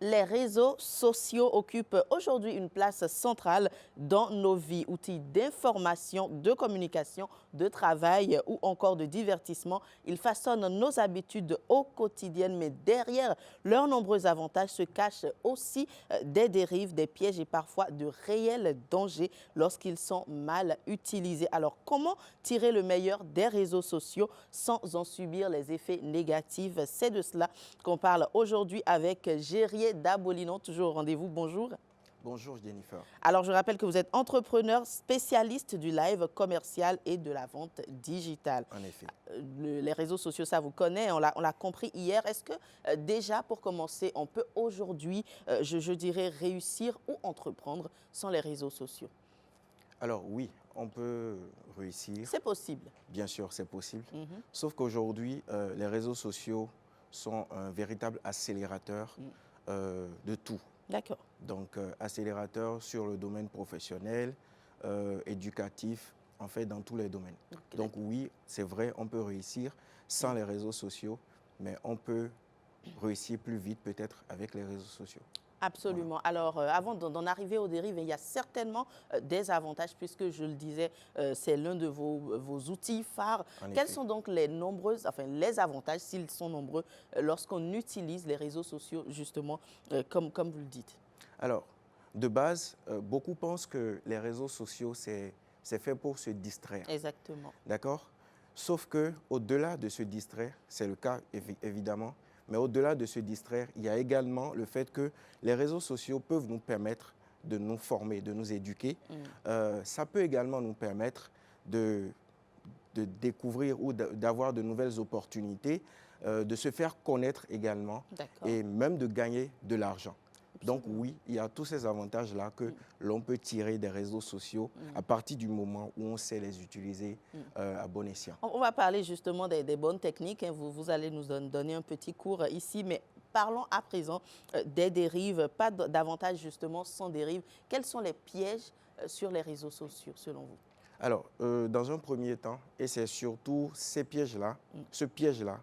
Les réseaux sociaux occupent aujourd'hui une place centrale dans nos vies, outils d'information, de communication, de travail ou encore de divertissement. Ils façonnent nos habitudes au quotidien, mais derrière leurs nombreux avantages se cachent aussi des dérives, des pièges et parfois de réels dangers lorsqu'ils sont mal utilisés. Alors, comment tirer le meilleur des réseaux sociaux sans en subir les effets négatifs? C'est de cela qu'on parle aujourd'hui avec Gérier Dabolino, toujours au rendez-vous. Bonjour. Bonjour Jennifer. Alors, je rappelle que vous êtes entrepreneur spécialiste du live commercial et de la vente digitale. En effet. Les réseaux sociaux, ça vous connaît, on l'a compris hier. Est-ce que déjà, pour commencer, on peut aujourd'hui, je dirais, réussir ou entreprendre sans les réseaux sociaux? Alors oui, on peut réussir. C'est possible. Bien sûr, c'est possible. Mhm. Sauf qu'aujourd'hui, les réseaux sociaux sont un véritable accélérateur de tout. D'accord. Donc, accélérateur sur le domaine professionnel, éducatif, en fait, dans tous les domaines. Okay. Donc oui, c'est vrai, on peut réussir sans les réseaux sociaux, mais on peut réussir plus vite peut-être avec les réseaux sociaux. Absolument. Voilà. Alors, avant d'en arriver aux dérives, il y a certainement des avantages, puisque je le disais, c'est l'un de vos outils phares. Quels sont donc les avantages, s'ils sont nombreux, lorsqu'on utilise les réseaux sociaux, justement, comme vous le dites? Alors, de base, beaucoup pensent que les réseaux sociaux, c'est fait pour se distraire. Exactement. D'accord? Sauf qu'au-delà de se distraire, c'est le cas évidemment, mais au-delà de se distraire, il y a également le fait que les réseaux sociaux peuvent nous permettre de nous former, de nous éduquer. Ça peut également nous permettre de découvrir ou d'avoir de nouvelles opportunités, de se faire connaître également et même de gagner de l'argent. Donc oui, il y a tous ces avantages-là que l'on peut tirer des réseaux sociaux à partir du moment où on sait les utiliser à bon escient. On va parler justement des bonnes techniques. Hein. Vous allez nous donner un petit cours ici, mais parlons à présent des dérives. Pas d'avantages justement sans dérives. Quels sont les pièges sur les réseaux sociaux selon vous? Alors, dans un premier temps, et c'est surtout ces pièges-là, ce piège-là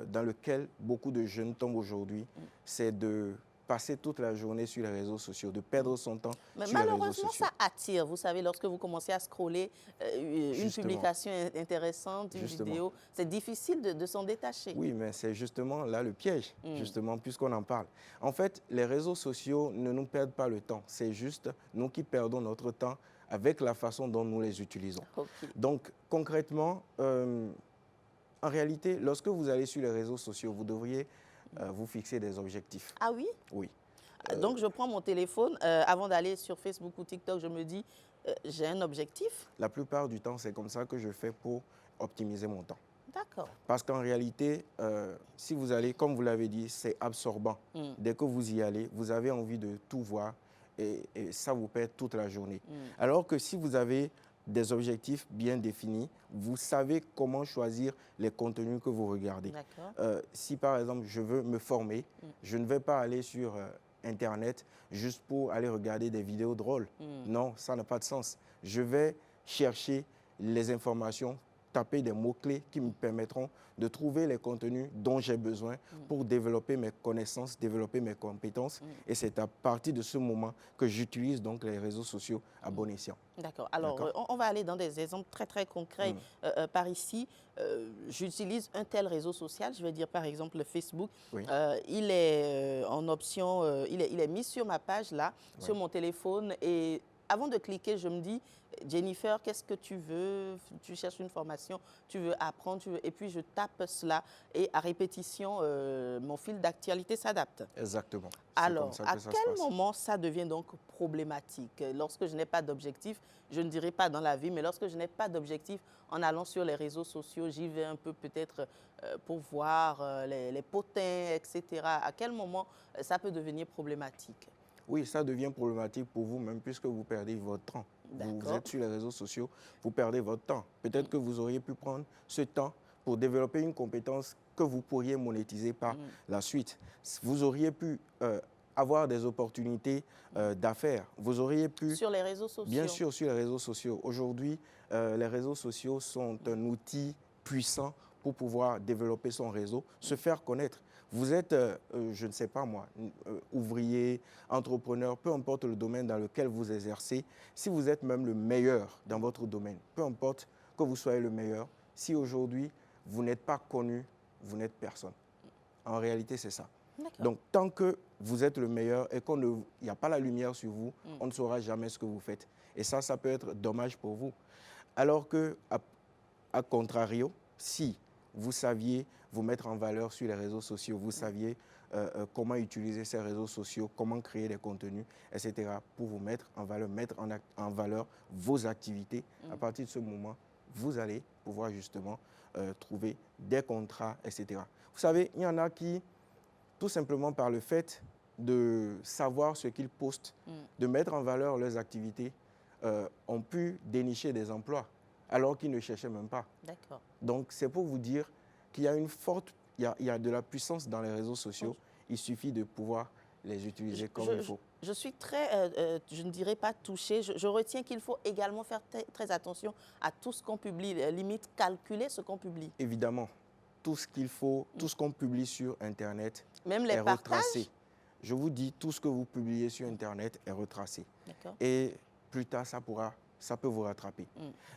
dans lequel beaucoup de jeunes tombent aujourd'hui, c'est de passer toute la journée sur les réseaux sociaux, de perdre son temps Mais sur les réseaux malheureusement, sociaux. ça attire. Vous savez, lorsque vous commencez à scroller une publication intéressante, une vidéo, c'est difficile de s'en détacher. Oui, mais c'est justement là le piège, justement, puisqu'on en parle. En fait, les réseaux sociaux ne nous perdent pas le temps. C'est juste nous qui perdons notre temps avec la façon dont nous les utilisons. Okay. Donc, concrètement, en réalité, lorsque vous allez sur les réseaux sociaux, vous devriez vous fixer des objectifs. Ah oui? Oui. Donc, je prends mon téléphone, avant d'aller sur Facebook ou TikTok, je me dis, j'ai un objectif? La plupart du temps, c'est comme ça que je fais pour optimiser mon temps. D'accord. Parce qu'en réalité, si vous allez, comme vous l'avez dit, c'est absorbant. Dès que vous y allez, vous avez envie de tout voir et ça vous perd toute la journée. Alors que si vous avez des objectifs bien définis, vous savez comment choisir les contenus que vous regardez. Si par exemple, je veux me former, je ne vais pas aller sur Internet juste pour aller regarder des vidéos drôles. Non, ça n'a pas de sens. Je vais chercher les informations, taper des mots-clés qui me permettront de trouver les contenus dont j'ai besoin pour développer mes connaissances, développer mes compétences. Et c'est à partir de ce moment que j'utilise donc les réseaux sociaux à bon escient. D'accord. Alors, on va aller dans des exemples très, très concrets par ici. J'utilise un tel réseau social, je vais dire par exemple le Facebook. Il est en option, il est mis sur ma page là, sur mon téléphone et avant de cliquer, je me dis, Jennifer, qu'est-ce que tu veux? Tu cherches une formation, tu veux apprendre, et puis je tape cela et à répétition, mon fil d'actualité s'adapte. Exactement. Alors, à quel moment ça devient donc problématique? Lorsque je n'ai pas d'objectif, je ne dirais pas dans la vie, mais lorsque je n'ai pas d'objectif, en allant sur les réseaux sociaux, j'y vais un peu peut-être pour voir les potins, etc. À quel moment ça peut devenir problématique? Oui, ça devient problématique pour vous-même puisque vous perdez votre temps. Vous êtes sur les réseaux sociaux, vous perdez votre temps. Peut-être que vous auriez pu prendre ce temps pour développer une compétence que vous pourriez monétiser par la suite. Vous auriez pu avoir des opportunités d'affaires. Vous auriez pu... Sur les réseaux sociaux. Bien sûr, sur les réseaux sociaux. Aujourd'hui, les réseaux sociaux sont un outil puissant pour pouvoir développer son réseau, se faire connaître. Vous êtes, je ne sais pas moi, ouvrier, entrepreneur, peu importe le domaine dans lequel vous exercez, si vous êtes même le meilleur dans votre domaine, peu importe que vous soyez le meilleur, si aujourd'hui vous n'êtes pas connu, vous n'êtes personne. En réalité, c'est ça. Donc, tant que vous êtes le meilleur et qu'il n'y a pas la lumière sur vous, on ne saura jamais ce que vous faites. Et ça peut être dommage pour vous. Alors que, à contrario, si vous saviez vous mettre en valeur sur les réseaux sociaux, vous saviez comment utiliser ces réseaux sociaux, comment créer des contenus, etc., pour vous mettre en valeur, en valeur vos activités, à partir de ce moment, vous allez pouvoir justement trouver des contrats, etc. Vous savez, il y en a qui, tout simplement par le fait de savoir ce qu'ils postent, de mettre en valeur leurs activités, ont pu dénicher des emplois alors qu'ils ne cherchaient même pas. D'accord. Donc, c'est pour vous dire qu'il y a il y a de la puissance dans les réseaux sociaux. Il suffit de pouvoir les utiliser comme il faut. Je suis très, je ne dirais pas touchée. Je retiens qu'il faut également faire très attention à tout ce qu'on publie, limite calculer ce qu'on publie. Évidemment, tout ce qu'il faut, tout ce qu'on publie sur Internet même les est retracé. partages? Je vous dis, tout ce que vous publiez sur Internet est retracé. Et plus tard, ça peut vous rattraper.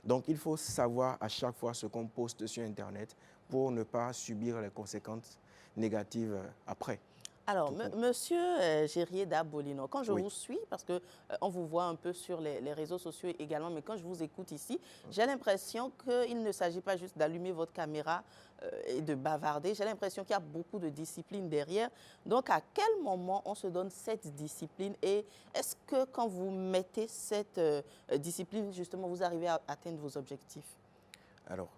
Donc, il faut savoir à chaque fois ce qu'on poste sur Internet pour ne pas subir les conséquences négatives après. Alors, monsieur Gérieda Bolino, quand je vous suis, parce qu'on vous voit un peu sur les réseaux sociaux également, mais quand je vous écoute ici, j'ai l'impression qu'il ne s'agit pas juste d'allumer votre caméra et de bavarder. J'ai l'impression qu'il y a beaucoup de discipline derrière. Donc, à quel moment on se donne cette discipline? Et est-ce que quand vous mettez cette discipline, justement, vous arrivez à atteindre vos objectifs? Alors,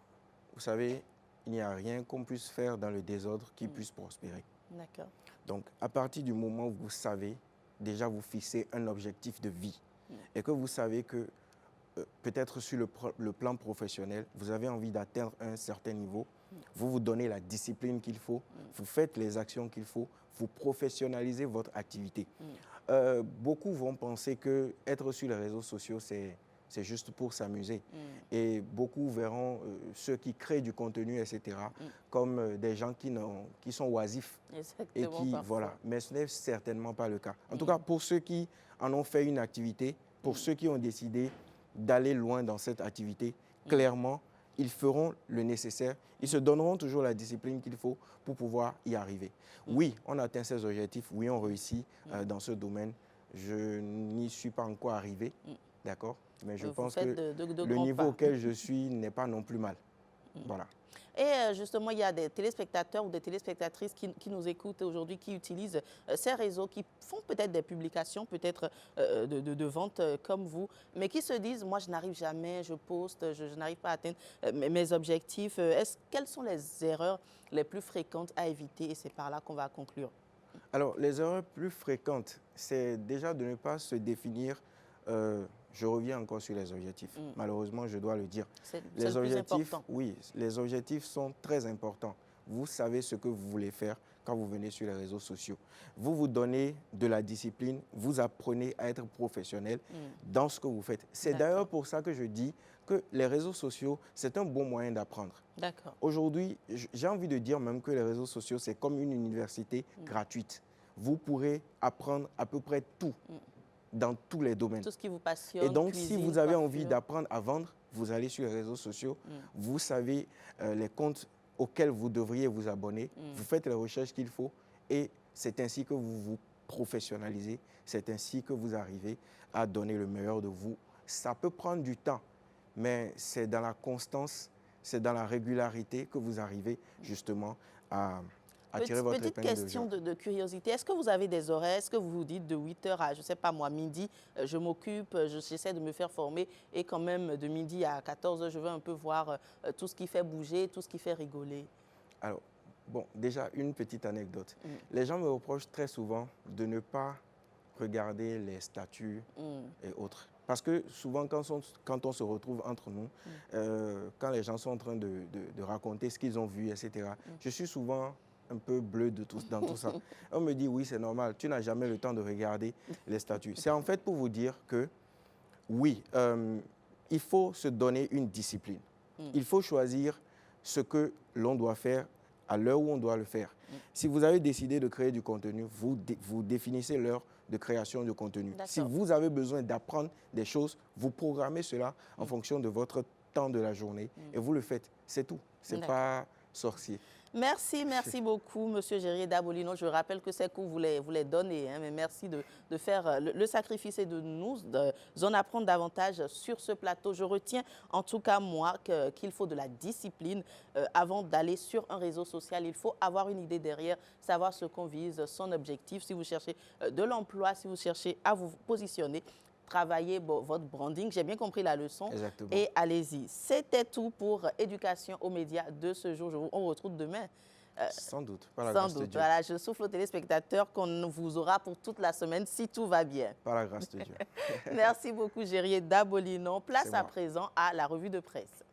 vous savez, il n'y a rien qu'on puisse faire dans le désordre qui puisse prospérer. D'accord. Donc, à partir du moment où vous savez, déjà vous fixez un objectif de vie et que vous savez que peut-être sur le plan professionnel, vous avez envie d'atteindre un certain niveau, vous vous donnez la discipline qu'il faut, vous faites les actions qu'il faut, vous professionnalisez votre activité. Beaucoup vont penser que être sur les réseaux sociaux, c'est juste pour s'amuser. Et beaucoup verront ceux qui créent du contenu, etc., comme des gens qui sont oisifs. Exactement, et qui, voilà. Mais ce n'est certainement pas le cas. En tout cas, pour ceux qui en ont fait une activité, pour ceux qui ont décidé d'aller loin dans cette activité, clairement, ils feront le nécessaire. Ils se donneront toujours la discipline qu'il faut pour pouvoir y arriver. Oui, on atteint ses objectifs. Oui, on réussit dans ce domaine. Je n'y suis pas encore arrivé. D'accord? Mais je pense que le niveau auquel je suis n'est pas non plus mal. Voilà. Et justement, il y a des téléspectateurs ou des téléspectatrices qui nous écoutent aujourd'hui, qui utilisent ces réseaux, qui font peut-être des publications, peut-être de vente comme vous, mais qui se disent, moi, je n'arrive jamais, je poste, je n'arrive pas à atteindre mes objectifs. Quelles sont les erreurs les plus fréquentes à éviter? Et c'est par là qu'on va conclure. Alors, les erreurs plus fréquentes, c'est déjà de ne pas se définir. Je reviens encore sur les objectifs. Malheureusement, je dois le dire. Les objectifs, oui, les objectifs sont très importants. Vous savez ce que vous voulez faire quand vous venez sur les réseaux sociaux. Vous vous donnez de la discipline, vous apprenez à être professionnel dans ce que vous faites. C'est d'ailleurs pour ça que je dis que les réseaux sociaux, c'est un bon moyen d'apprendre. D'accord. Aujourd'hui, j'ai envie de dire même que les réseaux sociaux, c'est comme une université gratuite. Vous pourrez apprendre à peu près tout. Dans tous les domaines. Tout ce qui vous passionne. Et donc, cuisine, si vous avez coiffure. envie d'apprendre à vendre, vous allez sur les réseaux sociaux, vous savez les comptes auxquels vous devriez vous abonner, vous faites les recherches qu'il faut et c'est ainsi que vous vous professionnalisez, c'est ainsi que vous arrivez à donner le meilleur de vous. Ça peut prendre du temps, mais c'est dans la constance, c'est dans la régularité que vous arrivez justement à attirer votre épingle de jeu. Petite question de curiosité. Est-ce que vous avez des horaires? Est-ce que vous vous dites de 8h à, je ne sais pas moi, midi, je m'occupe, j'essaie de me faire former et quand même de midi à 14h, je veux un peu voir tout ce qui fait bouger, tout ce qui fait rigoler? Alors, bon, déjà, une petite anecdote. Les gens me reprochent très souvent de ne pas regarder les statuts et autres. Parce que souvent, quand on se retrouve entre nous, quand les gens sont en train de raconter ce qu'ils ont vu, etc., je suis souvent un peu bleu dans tout ça. On me dit, oui, c'est normal, tu n'as jamais le temps de regarder les statuts. C'est en fait pour vous dire que, oui, il faut se donner une discipline. Il faut choisir ce que l'on doit faire à l'heure où on doit le faire. Si vous avez décidé de créer du contenu, vous définissez l'heure de création de contenu. Si vous avez besoin d'apprendre des choses, vous programmez cela en fonction de votre temps de la journée et vous le faites. C'est tout. Ce n'est pas sorcier. Merci beaucoup, Monsieur Gérier Dabolino. Je rappelle que ces cours, vous les donnez, hein, mais merci de faire le sacrifice et de nous en apprendre davantage sur ce plateau. Je retiens, en tout cas moi, qu'il faut de la discipline avant d'aller sur un réseau social. Il faut avoir une idée derrière, savoir ce qu'on vise, son objectif. Si vous cherchez de l'emploi, si vous cherchez à vous positionner, travailler votre branding. J'ai bien compris la leçon. Exactement. Et allez-y. C'était tout pour Éducation aux médias de ce jour. On retrouve demain. Sans doute. Par la grâce de Dieu. Voilà, je souffle aux téléspectateurs qu'on vous aura pour toute la semaine si tout va bien. Par la grâce de Dieu. Merci beaucoup, Gérier Dabolino. Place à présent à la revue de presse.